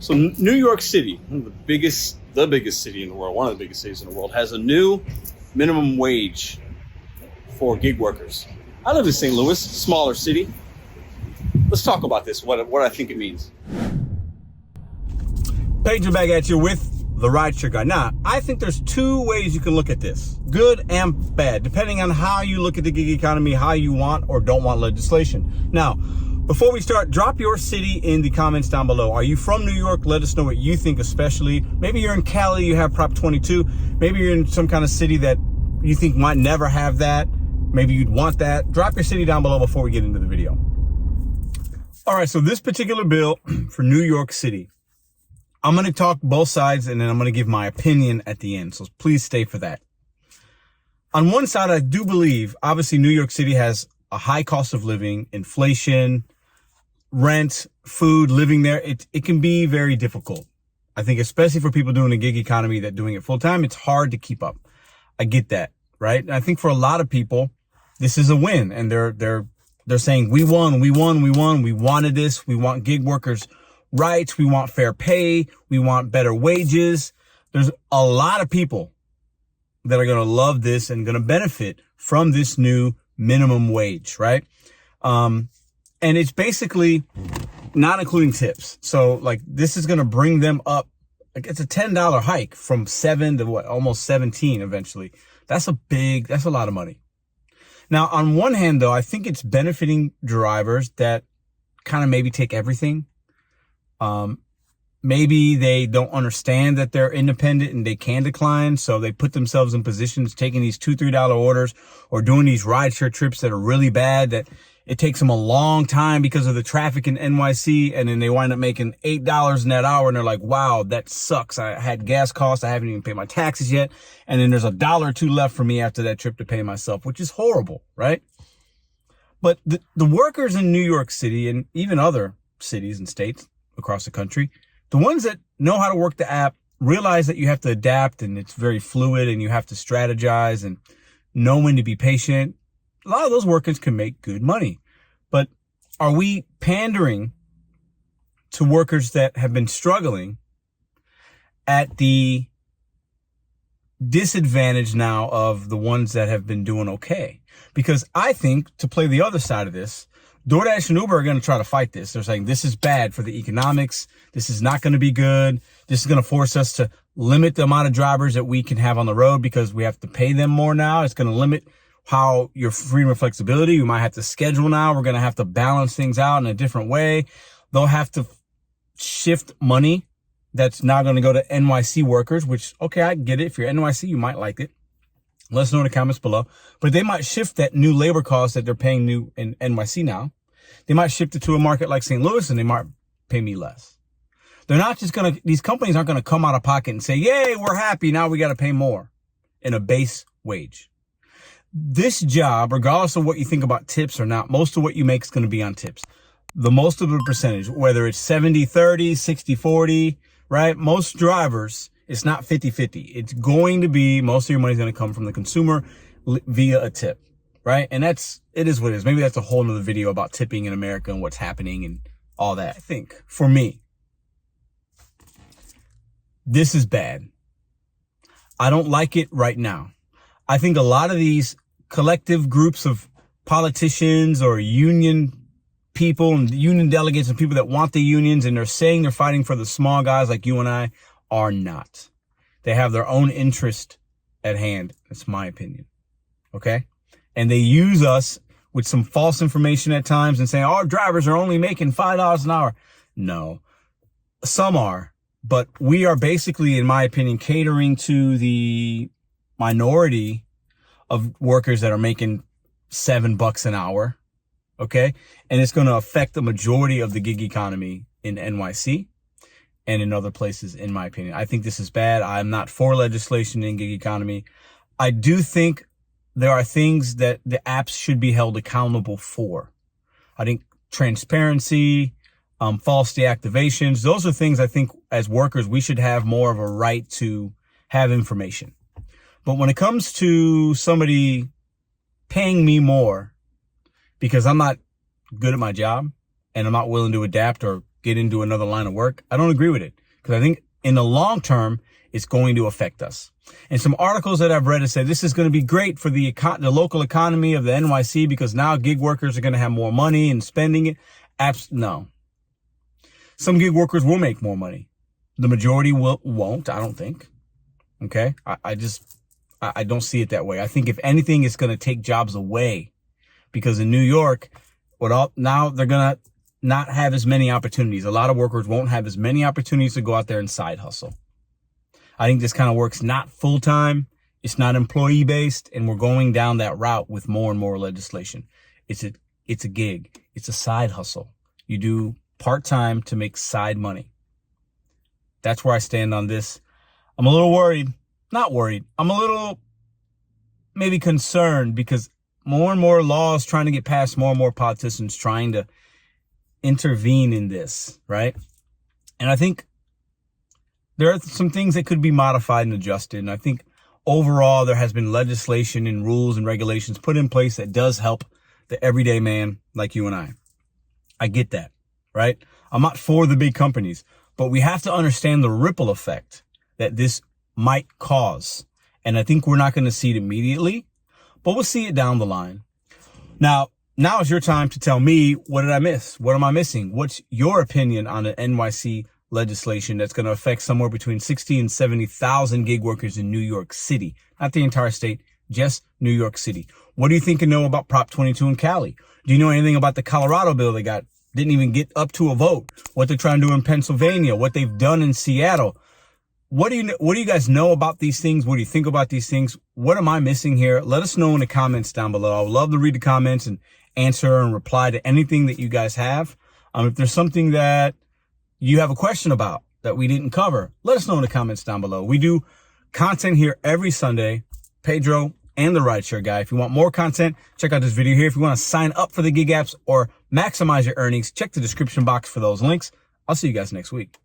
So New York City, the biggest city in the world, one of the biggest cities in the world, has a new minimum wage for gig workers. I live in St. Louis, smaller city. Let's talk about this, what I think it means. Pedro back at you with the RideShare Guy. Now, I think there's two ways you can look at this, good and bad, depending on how you look at the gig economy, how you want or don't want legislation. Now, before we start, drop your city in the comments down below. Are you from New York? Let us know what you think especially. Maybe you're in Cali, you have Prop 22. Maybe you're in some kind of city that you think might never have that. Maybe you'd want that. Drop your city down below before we get into the video. All right, so this particular bill for New York City, I'm going to talk both sides and then I'm going to give my opinion at the end. So please stay for that. On one side, I do believe, obviously, New York City has a high cost of living, inflation, rent, food, living there. It can be very difficult. I think especially for people doing a gig economy that doing it full time, it's hard to keep up. I get that, right? And I think for a lot of people, this is a win. And they're saying, we won. We wanted this. We want gig workers' rights. We want fair pay. We want better wages. There's a lot of people that are going to love this and going to benefit from this new minimum wage, right? And it's basically not including tips. So like this is going to bring them up. Like it's a $10 hike from 7 to almost 17 eventually. That's a lot of money. Now, on one hand, though, I think it's benefiting drivers that kind of maybe take everything. Maybe they don't understand that they're independent and they can decline. So they put themselves in positions taking these $2, $3 orders or doing these rideshare trips that are really bad, that it takes them a long time because of the traffic in NYC. And then they wind up making $8 in that hour. And they're like, wow, that sucks. I had gas costs. I haven't even paid my taxes yet. And then there's $1 or $2 left for me after that trip to pay myself, which is horrible, right? But the workers in New York City and even other cities and states across the country, the ones that know how to work the app, realize that you have to adapt and it's very fluid and you have to strategize and know when to be patient. A lot of those workers can make good money. But are we pandering to workers that have been struggling at the disadvantage now of the ones that have been doing okay? Because I think, to play the other side of this, Doordash and Uber are going to try to fight this. They're saying this is bad for the economics. This is not going to be good. This is going to force us to limit the amount of drivers that we can have on the road because we have to pay them more now. It's going to limit how your freedom of flexibility. You might have to schedule now. We're going to have to balance things out in a different way. They'll have to shift money that's now going to go to NYC workers, which, okay, I get it. If you're NYC, you might like it. Let us know in the comments below. But they might shift that new labor cost that they're paying new in NYC now. They might shift it to a market like St. Louis and they might pay me less. They're not just going to, these companies aren't going to come out of pocket and say, yay, we're happy. Now we got to pay more in a base wage. This job, regardless of what you think about tips or not, most of what you make is going to be on tips. The most of the percentage, whether it's 70-30, 60-40, right? Most drivers, it's not 50-50. It's going to be, most of your money is going to come from the consumer via a tip, right? And it is what it is. Maybe that's a whole nother video about tipping in America and what's happening and all that. I think for me, this is bad. I don't like it right now. I think a lot of these collective groups of politicians or union people and union delegates and people that want the unions and they're saying they're fighting for the small guys like you and I are not. They have their own interest at hand. That's my opinion. Okay. And they use us with some false information at times and saying, our drivers are only making $5 an hour. No, some are, but we are basically, in my opinion, catering to the minority of workers that are making $7 an hour. Okay. And it's going to affect the majority of the gig economy in NYC and in other places, in my opinion. I think this is bad. I'm not for legislation in gig economy. I do think there are things that the apps should be held accountable for. I think transparency, false deactivations, those are things I think as workers, we should have more of a right to have information. But when it comes to somebody paying me more because I'm not good at my job and I'm not willing to adapt or get into another line of work. I don't agree with it because I think in the long term, it's going to affect us. And some articles that I've read have said this is going to be great for the local economy of the NYC because now gig workers are going to have more money and spending it. No. Some gig workers will make more money. The majority won't, I don't think. Okay? I don't see it that way. I think if anything, it's going to take jobs away because in New York, now they're going to not have as many opportunities. A lot of workers won't have as many opportunities to go out there and side hustle. I think this kind of works not full time. It's not employee based. And we're going down that route with more and more legislation. It's a gig. It's a side hustle. You do part time to make side money. That's where I stand on this. I'm a little worried. Not worried. I'm a little maybe concerned because more and more laws trying to get passed, more and more politicians trying to intervene in this, right? And I think there are some things that could be modified and adjusted. And I think overall there has been legislation and rules and regulations put in place that does help the everyday man like you and I. I get that, right? I'm not for the big companies, but we have to understand the ripple effect that this might cause. And I think we're not going to see it immediately, but we'll see it down the line. Now is your time to tell me, what did I miss? What am I missing? What's your opinion on the NYC legislation that's going to affect somewhere between 60 and 70,000 gig workers in New York City? Not the entire state, just New York City. What do you think you know about Prop 22 in Cali? Do you know anything about the Colorado bill didn't even get up to a vote? What they're trying to do in Pennsylvania, what they've done in Seattle. What do you guys know about these things? What do you think about these things? What am I missing here? Let us know in the comments down below. I would love to read the comments and answer and reply to anything that you guys have. If there's something that you have a question about that we didn't cover, let us know in the comments down below. We do content here every Sunday, Pedro and the RideShare Guy. If you want more content, check out this video here. If you want to sign up for the gig apps or maximize your earnings, check the description box for those links. I'll see you guys next week.